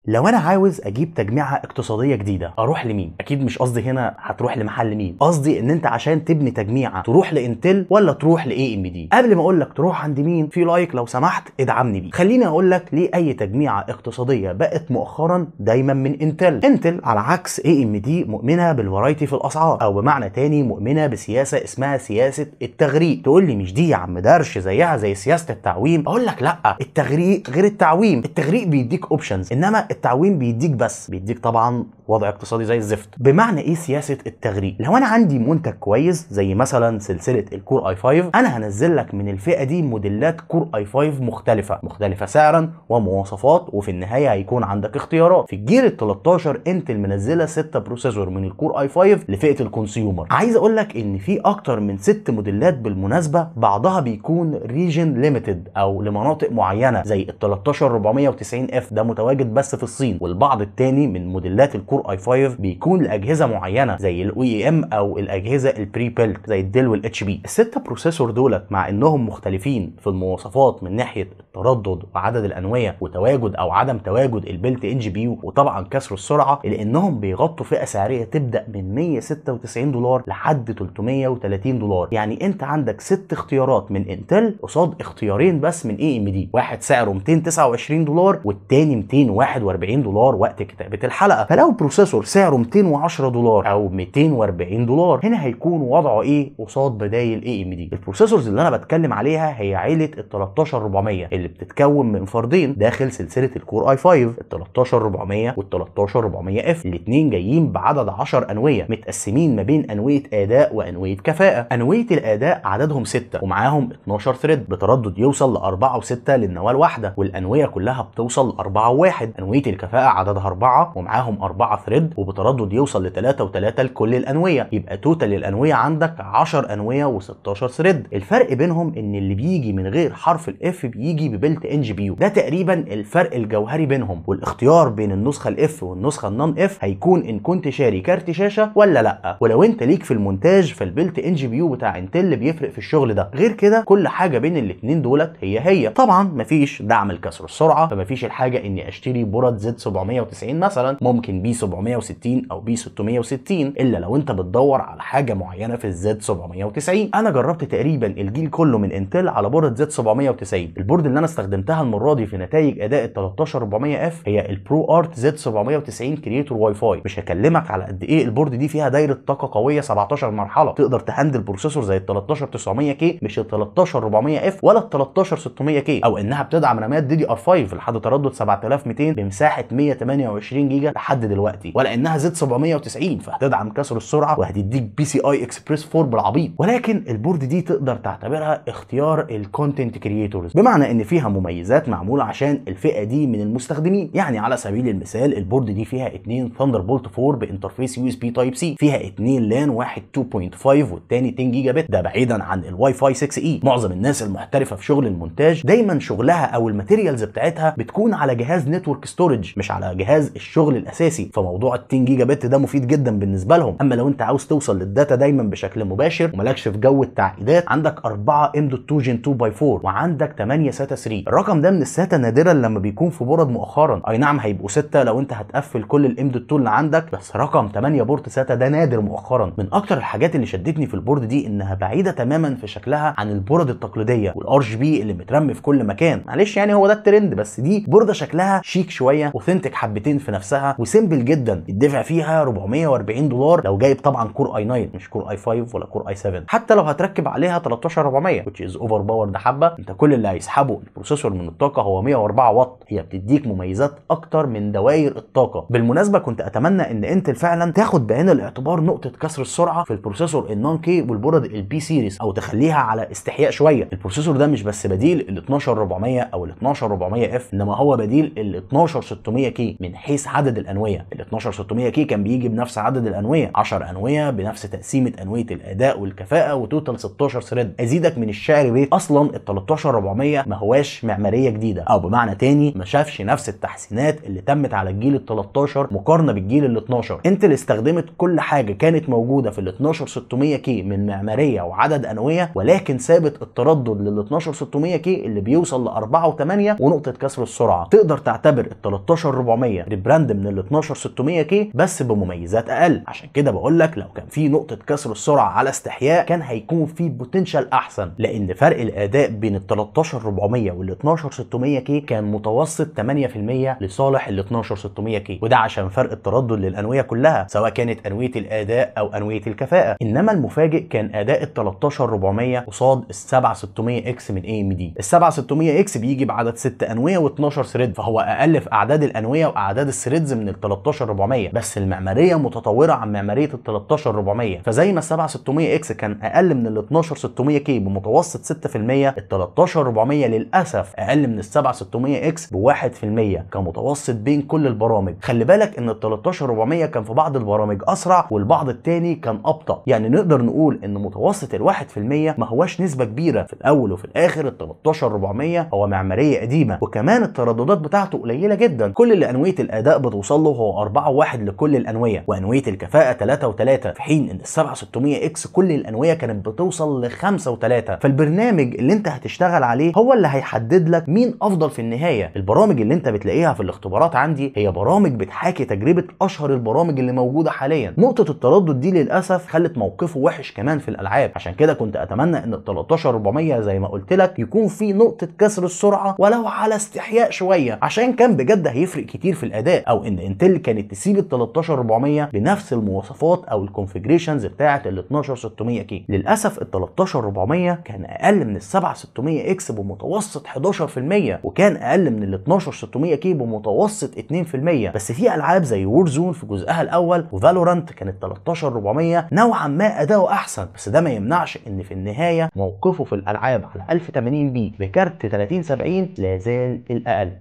لو انا عاوز اجيب تجميعه اقتصاديه جديده اروح لمين؟ اكيد مش قصدي هنا هتروح لمحل مين، قصدي ان انت عشان تبني تجميعه تروح لانتل ولا تروح لاي ام دي. قبل ما اقول لك تروح عند مين، في لايك لو سمحت ادعمني بيه. خليني اقول لك ليه اي تجميعه اقتصاديه بقت مؤخرا دايما من انتل. انتل على عكس اي ام دي مؤمنه بالفرايتي في الاسعار، او بمعنى تاني مؤمنه بسياسه اسمها سياسه التغريق. تقول لي مش دي يا عم درش زيها زي سياسه التعويم؟ اقول لك لا، التغريق غير التعويم. التغريق بيديك اوبشنز، انما التعويم بيديك بس بيديك طبعا وضع اقتصادي زي الزفت. بمعنى ايه سياسه التغريق؟ لو انا عندي منتج كويس زي مثلا سلسله الكور اي 5، انا هنزل لك من الفئه دي موديلات كور اي 5 مختلفه سعرا ومواصفات، وفي النهايه هيكون عندك اختيارات. في الجيل ال 13 انتل منزله 6 بروسيسور من الكور اي 5 لفئه الكونسيومر. عايز اقول لك ان في اكتر من 6 موديلات بالمناسبه، بعضها بيكون ريجن ليميتد او لمناطق معينه، زي ال 13490 اف ده متواجد بس في الصين، والبعض التاني من موديلات الكور اي 5 بيكون لاجهزه معينه زي الاو اي ام او الاجهزه البري بيلت زي الديل والاتش بي. الستة بروسيسور دولت مع انهم مختلفين في المواصفات من ناحيه التردد وعدد الانويه وتواجد او عدم تواجد البيلت ان جي بي وطبعا كسر السرعه، لانهم بيغطوا فئه سعريه تبدا من 196 دولار لحد 330 دولار. يعني انت عندك 6 اختيارات من انتل قصاد اختيارين بس من اي ام دي، واحد سعره 229 دولار والتاني 241 دولار وقت كتابه الحلقه. فلو بروسيسور سعره 210 دولار او 240 دولار، هنا هيكون وضعه ايه قصاد بدايل اي ام دي؟ البروسيسورز اللي انا بتكلم عليها هي عيله ال 13400 اللي بتتكون من فردين داخل سلسله الكور اي 5، ال 13400 وال 13400 اف. الاثنين جايين بعدد 10 انويه متقسمين ما بين انويه اداء وانويه كفاءه. انويه الاداء عددهم 6 ومعاهم 12 ثريد بتردد يوصل ل 4 و6 للنواه الواحده، والانويه كلها بتوصل ل 4 و1. انويه الكفاءه عددها 4 ومعاهم 4 ثريد وبتردد يوصل ل 3 و3 لكل الانويه، يبقى توتال الانويه عندك 10 انويه و16 ثريد. الفرق بينهم ان اللي بيجي من غير حرف الاف بيجي ببلت ان جي بي، ده تقريبا الفرق الجوهري بينهم. والاختيار بين النسخه الاف والنسخه النون اف هيكون ان كنت شاري كارت شاشه ولا لا. ولو انت ليك في المونتاج فالبلت ان جي بي بتاع انتل بيفرق في الشغل ده. غير كده كل حاجه بين الاثنين دولت هي طبعا مفيش دعم لكسر السرعه، فمفيش الحاجه اني اشتري بورد زد 790 مثلا، ممكن بي 760 او بي 660 الا لو انت بتدور على حاجه معينه في الزد 790. انا جربت تقريبا الجيل كله من انتل على بورد زد 790. البورد اللي انا استخدمتها المره دي في نتائج اداء ال 13400 اف هي البرو ارت زد 790 كرييتور واي فاي. مش هكلمك على قد ايه البورد دي فيها دايره طاقه قويه 17 مرحله، تقدر تهندل بروسيسور زي ال 13900 كي مش ال 13400 اف ولا ال 13600 كي، او انها بتدعم رامات دي دي ار 5 لحد تردد 7200 بمساحه 128 جيجا لحد دلوقتي، ولا انها زد 790 فهتدعم كسر السرعه وهتديك بي سي اي اكسبريس 4 بالعبيط. ولكن البورد دي تقدر تعتبرها اختيار الكونتنت كرييتورز، بمعنى ان فيها مميزات معموله عشان الفئه دي من المستخدمين. يعني على سبيل المثال البورد دي فيها 2 ثاندربولت 4 بانترفيس يو اس بي تايب سي، فيها 2 لان، واحد 2.5 والتاني 10 جيجا بت، ده بعيدا عن الواي فاي 6 اي. معظم الناس المحترفه في شغل المونتاج دايما شغلها او الماتيريالز بتاعتها بتكون على جهاز نتورك ستورج مش على جهاز الشغل الاساسي، فموضوع ال 10 جيجا بت ده مفيد جدا بالنسبه لهم. اما لو انت عاوز توصل للداتا دايما بشكل مباشر ومالكش في جو التعقيدات، عندك 4 M.2 جن 2 باي 4 وعندك 8 ساتا 3. الرقم ده من الساتا نادرا لما بيكون في بورد مؤخرا، اي نعم هيبقوا 6 لو انت هتقفل كل الام.2 اللي عندك، بس رقم 8 بورت ساتا ده نادر مؤخرا. من اكتر الحاجات اللي شدتني في البورد دي انها بعيده تماما في شكلها عن البورد التقليديه والار جي بي اللي مترمي في كل مكان. معلش يعني هو ده الترند، بس دي بورده شكلها شيك شويه اوثنتيك حبتين في نفسها وسيمبل جدا، يدفع فيها 440 دولار لو جايب طبعا كور اي 9 مش كور اي 5 ولا كور اي 7. حتى لو هتركب عليها 13400 which is اوفر باور ده حبه، انت كل اللي هيسحبه البروسيسور من الطاقه هو 104 واط. هي بتديك مميزات اكتر من دوائر الطاقه. بالمناسبه كنت اتمنى ان انتل فعلا تاخد بعين الاعتبار نقطه كسر السرعه في البروسيسور النون كي والبورد البي سيريز، او تخليها على استحياء شويه. البروسيسور ده مش بس بديل ال 12400 او ال 12400 اف، انما هو بديل ال 12600 كي من حيث عدد الانويه. ال 12600 كي كان بيجي بنفس عدد الانويه، 10 انويه بنفس تقسيمه انويه الاداء والكفاءه وتوتال 16 ثريد. ازيدك من الشعر بيت، اصلا ال 13400 ما هواش معماريه جديده، او بمعنى تاني ما شافش نفس التحسينات اللي تمت على الجيل ال 13 مقارنه بالجيل ال 12. انتل استخدمت كل حاجه كانت موجوده في ال 12600 كي من معماريه وعدد انويه، ولكن سابت التردد لل 12600 كي اللي بيوصل ل 4 و8 ونقطه كسر السرعه. تقدر تعتبر ال 13400 ريبراند من ال 12600 كي بس بمميزات اقل. عشان كده بقول لك لو كان في نقطه كسر السرعه على استحياء كان هيكون في بوتنشال احسن، لان فرق الاداء بين ال 13400 وال 12600 كي كان متوسط 8% لصالح ال 12600 كي، وده عشان فرق التردد للانويه كلها سواء كانت انويه الاداء او انويه الكفاءه. انما المفاجئ كان اداء ال 13400 قصاد ال 7600 اكس من اي ام دي. ال 7600 اكس بيجي بعدد 6 انويه و12 ثريد، فهو اقل في اعداد الانويه واعداد الثريدز من ال 13400، بس المعماريه متطوره عن معماريه ال 13400. فزي ما ال 7600 اكس كان اقل من ال 12600 كي بمتوسط 6%، ال 13400 للاسف اقل من ال 7600 اكس ب 1% كمتوسط بين كل البرامج. خلي بالك ان ال 13400 كان في بعض البرامج اسرع والبعض التاني كان ابطأ، يعني نقدر نقول ان متوسط ال 1% ما هواش نسبه كبيره. في الاول وفي الاخر ال 13400 هو معماريه قديمه، وكمان الترددات بتاعته قليله جدا. كل اللي انويه الاداء بتوصل له هو 4.1 لكل الانويه، وانويه الكفاءه 3.3، في حين ان ال 7600 اكس كل الانويه كانت بتوصل ل 5.3. فالبرنامج اللي انت هتشتغل عليه هو اللي هيحدد لك مين افضل في النهايه. البرامج اللي انت بتلاقيها في الاختبارات عندي هي برامج بتحاكي تجربه اشهر البرامج اللي موجوده حاليا. نقطه التردد دي للاسف خلت موقفه وحش كمان في الالعاب، عشان كده كنت اتمنى ان ال 13400 زي ما قلت لك يكون في نقطه كسر السرعه ولو على استحياء شويه، عشان كان بجد هيفرق كتير في الاداء، او ان انتل كانت تسيب ال 13400 بنفس المواصفات او الكونفيجريشنز بتاعه ال 12600 كي. للاسف ال 13400 كان اقل من ال 7600 اكس بمتوسط 11%، وكان اقل من ال 12600 كي بمتوسط 2%. بس في العاب زي وور زون في جزءها الاول وفالورانت كانت 13400 نوعا ما اداؤه احسن، بس ده ما يمنعش ان في النهايه موقفه في الالعاب على 1080 بي بكارت 3070 لا زال الاقل.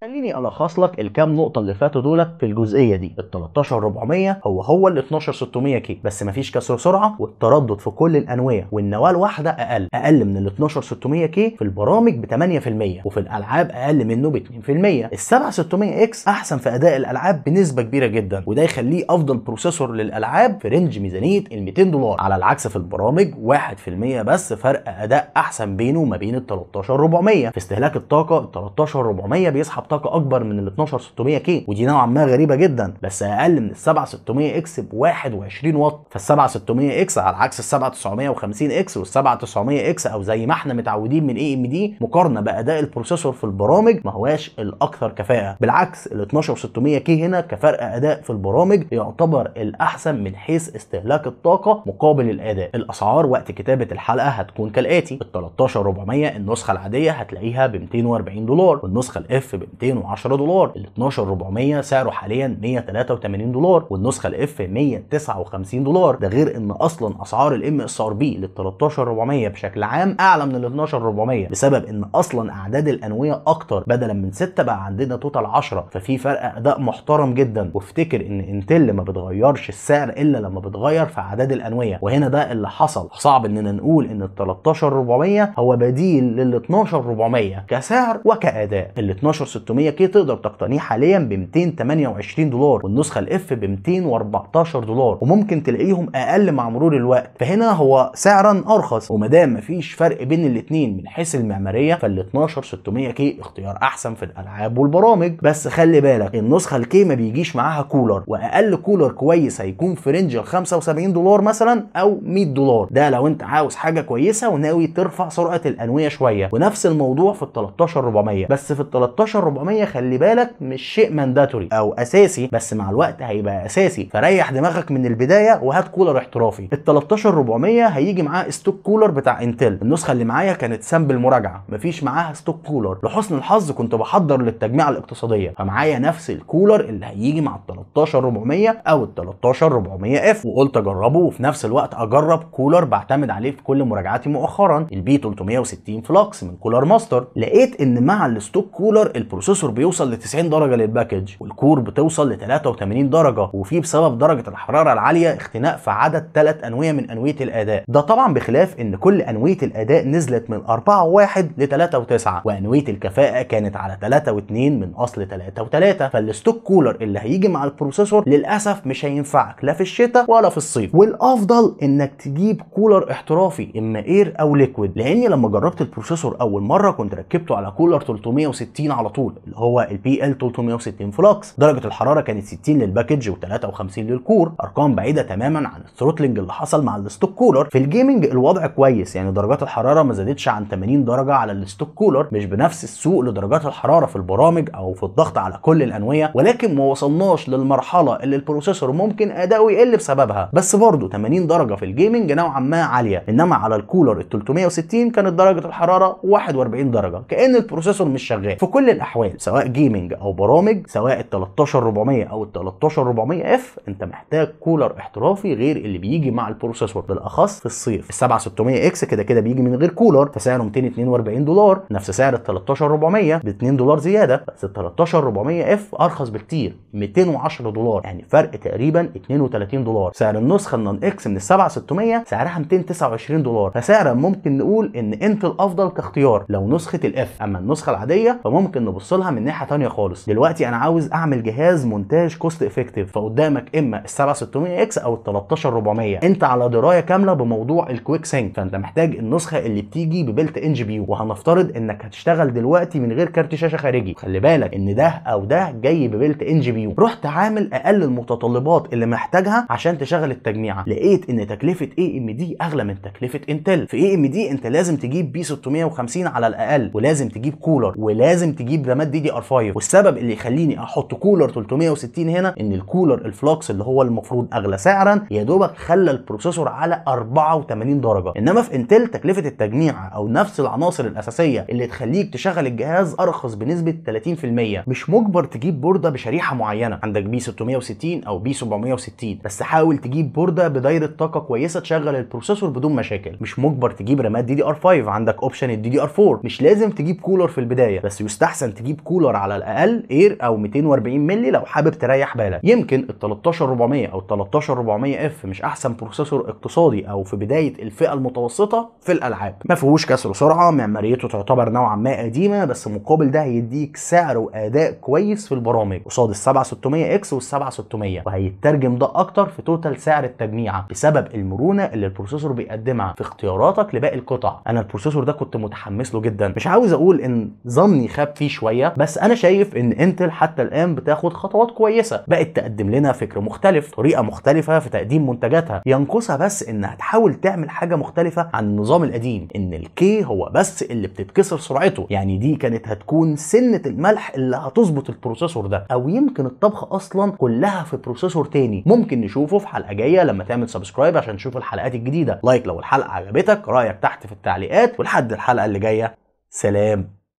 خليني الخص لك الكام نقطه اللي فاتوا دولت في الجزئيه دي. ال 13400 هو ال 12600 كي، بس مفيش كسر سرعه، والتردد في كل الانويه والنواه الواحده اقل من ال 12600 كي في البرامج ب 8%، وفي الالعاب اقل منه ب 2%. ال 7600 اكس احسن في اداء الالعاب بنسبه كبيره جدا، وده يخليه افضل بروسيسور للالعاب في رينج ميزانيه ال 200 دولار، على العكس في البرامج 1% بس فرق اداء احسن بينه وما بين ال 13400. في استهلاك الطاقه ال 13400 بيسحب طاقه اكبر من ال 12600 كي، ودي نوعا ما غريبه جدا، بس اقل من ال 7600 اكس ب 21 واط. فال 7600 اكس على عكس ال 7950 اكس وال 7900 اكس، او زي ما احنا متعودين من اي ام دي، مقارنه باداء البروسيسور في البرامج ما هواش الاكثر كفاءه. بالعكس ال 12600 كي هنا كفرق اداء في البرامج يعتبر الاحسن من حيث استهلاك الطاقه مقابل الاداء. الاسعار وقت كتابه الحلقه هتكون كالاتي: ال 13400 النسخه العاديه هتلاقيها ب 240 دولار، والنسخه الاف ب 210 دولار. ال 12400 سعره حاليا 183 دولار، والنسخه الاف 159 دولار. ده غير ان اصلا اسعار الام اس ار بي لل 13400 بشكل عام اعلى من ال 12400 بسبب ان اصلا اعداد الانويه اكتر، بدلا من 6 بقى عندنا توتال 10، ففي فرق اداء محترم جدا. وافتكر ان انتل ما بتغيرش السعر الا لما بتغير في اعداد الانويه، وهنا ده اللي حصل. صعب اننا نقول ان ال 13400 هو بديل لل 12400 كسعر وكاداء. ال 12600 كي تقدر تقتنيه حاليا ب 228 دولار، والنسخه الاف ب 214 دولار، وممكن تلاقيهم اقل مع مرور الوقت. فهنا هو سعرا ارخص، ومادام مفيش فرق بين الاثنين من حيث المعماريه، فال 12600 كي اختيار احسن في الالعاب والبرامج. بس خلي بالك النسخه الكي ما بيجيش معاها كولر، واقل كولر كويس هيكون في رينج ال 75 دولار مثلا او 100 دولار، ده لو انت عاوز حاجه كويسه وناوي ترفع سرعه الانويه شويه. ونفس الموضوع في ال 13400، بس في ال 13400 خلي بالك مش شيء مانداتوري او اساسي، بس مع الوقت هيبقى اساسي، فريح دماغك من البدايه وهات كولر احترافي. ال 13400 هيجي معاه ستوك كولر بتاع انتل، النسخه اللي معايا كانت سامبل مراجعه مفيش معاها ستوك كولر. لحسن الحظ كنت بحضر للتجميعه الاقتصاديه، فمعايا نفس الكولر اللي هيجي مع ال 13400 او ال 13400 اف، وقلت اجربه وفي نفس الوقت اجرب كولر بعتمد عليه في كل مراجعاتي مؤخرا، البي 360 فلوكس من كولر ماستر. لقيت ان مع الستوك كولر البروسيسور بيوصل ل 90 درجه للباكج، والكور بتوصل ل 83 درجه، وفي بسبب درجه الحراره العاليه اختناق في عدد 3 انويه من انويه الاداء. ده طبعا بخلاف ان كل انويه الاداء نزلت من 4.1 ل 3.9، وانويه الكفاءه كانت على 3.2 من اصل 3.3. فالستوك كولر اللي هيجي مع البروسيسور للاسف مش هينفعك لا في الشتاء ولا في الصيف، والافضل انك تجيب كولر احترافي اما اير او ليكويد. لاني لما جربت البروسيسور اول مره كنت ركبته على كولر 360 على طول، اللي هو البي ال 360 فلوكس، درجه الحراره كانت 60 للباكج و53 للكور، ارقام بعيده تماما عن الثروتلنج اللي حصل مع الستوك كولر. في الجيمنج الوضع كويس، يعني درجات الحراره ما زادتش عن 80 درجه على الستوك كولر، مش بنفس السوق لدرجات الحراره في البرامج او في الضغط على كل الانويه، ولكن ما وصلناش للمرحله اللي البروسيسور ممكن اداؤه يقل بسببها. بس برضه 80 درجه في الجيمنج نوعا ما عاليه، انما على الكولر ال 360 كانت درجه الحراره 41 درجه، كأن البروسيسور مش شغال. في كل الاحوال سواء جيمنج او برامج، سواء ال 13400 او ال 13400 اف، انت محتاج كولر احترافي غير اللي بيجي مع البروسيسور، بالاخص في الصيف. ال 7600 اكس كده كده بيجي من غير كولر، فسعره 242 دولار، نفس سعر ال 13400 ب 2 دولار زياده. بس ال 13400 اف ارخص بكتير، 210 دولار، يعني فرق تقريبا 32 دولار. سعر النسخه النون اكس من ال 7600 سعرها 229 دولار، فسعرا ممكن نقول ان انتل افضل كاختيار لو نسخه الاف. اما النسخه العاديه فممكن نبص لها من ناحيه ثانيه خالص. دلوقتي انا عاوز اعمل جهاز مونتاج كوست افكتيف، فقدامك اما ال 7600 اكس او ال 13400. انت على درايه كامله بموضوع الكويك سينك، فانت محتاج النسخه اللي بتيجي ببلت ان جي بي يو، وهنفترض انك هتشتغل دلوقتي من غير كارت شاشه خارجي. خلي بالك ان ده او ده جاي ببلت ان جي بي يو. رحت عامل اقل المتطلبات اللي محتاجها عشان تشغل التجميعه، لقيت ان تكلفه اي ام دي اغلى من تكلفه انتل. في اي ام دي انت لازم تجيب بي 650 على الاقل، ولازم تجيب كولر، ولازم تجيب رامات دي دي ار 5. والسبب اللي يخليني احط كولر 360 هنا ان الكولر الفلوكس اللي هو المفروض اغلى سعرا يا دوبك خلى البروسيسور على 84 درجه، انما في انتل تكلفه التجميعه او نفس العناصر الاساسيه اللي تخليك تشغل الجهاز ارخص بنسبه 30%. مش مجبر تجيب بورده بشريحه معينه، عندك بي 660 او بي 760، بس حاول تجيب بورده بدايره طاقه كويسه تشغل البروسيسور بدون مشاكل. مش مجبر تجيب رامات دي دي ار 5، عندك اوبشن الدي دي ار 4. مش لازم تجيب كولر في البدايه، بس يستحسن تجيب كولر على الاقل اير او 240 مللي لو حابب تريح بالك. يمكن ال 13400 او ال 13400 اف مش احسن بروسيسور اقتصادي او في بدايه الفئه المتوسطه في الالعاب، ما فيهوش كسر سرعه، معماريته تعتبر نوعا ما قديمه، بس مقابل ده هيديك سعر واداء كويس في البرامج قصاد ال 7600 اكس وال 7600، وهيترجم ده اكتر في توتال سعر التجميعه بسبب المرونه اللي البروسيسور بيقدمها في اختياراتك لباقي القطع. انا البروسيسور ده كنت متحمس له جدا، مش عاوز اقول ان ظني خاب فيه شويه، بس انا شايف ان انتل حتى الان بتاخد خطوات كويسه، بقت تقدم لنا فكر مختلف، طريقه مختلفه في تقديم منتجاتها. ينقصها بس انها تحاول تعمل حاجه مختلفه عن النظام القديم، ان الكي هو بس اللي بتتكسر سرعته، يعني دي كانت هتكون سنه الملح اللي هتظبط البروسيسور ده، او يمكن الطبخه اصلا كلها في بروسيسور تاني. ممكن نشوفه في حلقه جايه لما تعمل سبسكرايب عشان تشوف الحلقات الجديده، لايك لو الحلقه عجبتك، رايك تحت في التعليقات، ولحد الحلقه اللي جايه سلام.